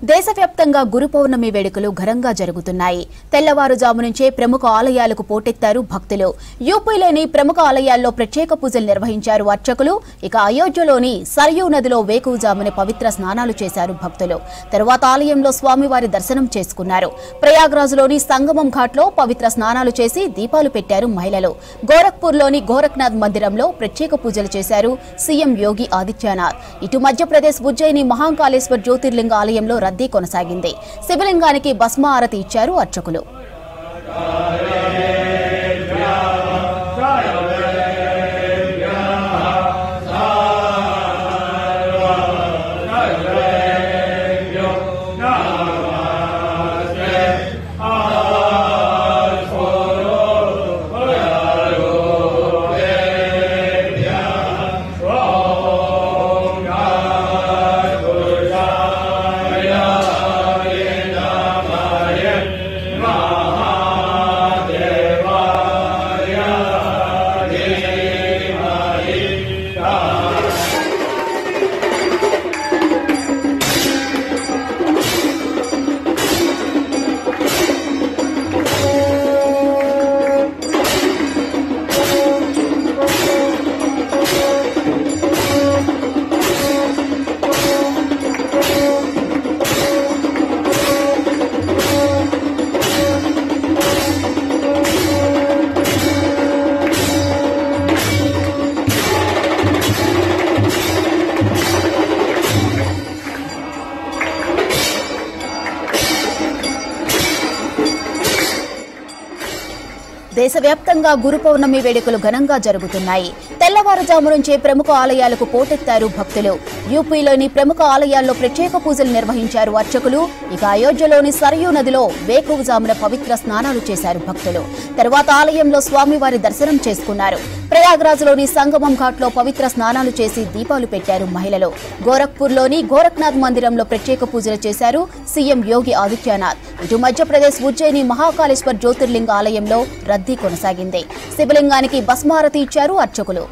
దేశవ్యాప్తంగా గురు పౌర్ణమి వేడుకలు ఘనంగా జరుగుతున్నాయి. తెల్లవారుజాము నుంచే ప్రముఖ ఆలయాలకు పోటెత్తారు భక్తులు. యూపీలోని ప్రముఖ ఆలయాల్లో ప్రత్యేక పూజలు నిర్వహించారు అర్చకులు. ఇక అయోధ్యలోని సరయూ నదిలో వేకువజామునే పవిత్ర స్నానాలు చేశారు భక్తులు. తరువాత ఆలయంలో స్వామివారి దర్శనం చేసుకున్నారు. ప్రయాగ్రాజ్లోని సంగమం ఘాట్లో పవిత్ర స్నానాలు చేసి దీపాలు పెట్టారు మహిళలు. గోరఖ్పూర్లోని గోరఖ్నాథ్ మందిరంలో ప్రత్యేక పూజలు చేశారు సీఎం యోగి ఆదిత్యనాథ్. ఇటు మధ్యప్రదేశ్ ఉజ్జయిని మహాకాళేశ్వర్ జ్యోతిర్లింగ ఆలయంలో రద్దీ కొనసాగింది. శివలింగానికి భస్మహారతి ఇచ్చారు అర్చకులు. దేశవ్యాప్తంగా గురు పౌర్ణమి వేడుకలు ఘనంగా జరుగుతున్నాయి. తెల్లవారుజాము నుంచే ప్రముఖ ఆలయాలకు పోటెత్తారు భక్తులు. యూపీలోని ప్రముఖ ఆలయాల్లో ప్రత్యేక పూజలు నిర్వహించారు అర్చకులు. ఇక అయోధ్యలోని సరయూ నదిలో వేకువజామున పవిత్ర స్నానాలు చేశారు భక్తులు. తరువాత ఆలయంలో స్వామివారి దర్శనం చేసుకున్నారు. ప్రయాగ్రాజ్లోని సంగమం ఘాట్లో పవిత్ర స్నానాలు చేసి దీపాలు పెట్టారు మహిళలు. గోరఖ్పూర్లోని గోరఖ్నాథ్ మందిరంలో ప్రత్యేక పూజలు చేశారు సీఎం యోగి ఆదిత్యనాథ్. ఇటు మధ్యప్రదేశ్ ఉజ్జయిని మహాకాళేశ్వర్ జ్యోతిర్లింగ ఆలయంలో రద్దీ కొనసాగింది. శివలింగానికి భస్మహారతి ఇచ్చారు అర్చకులు.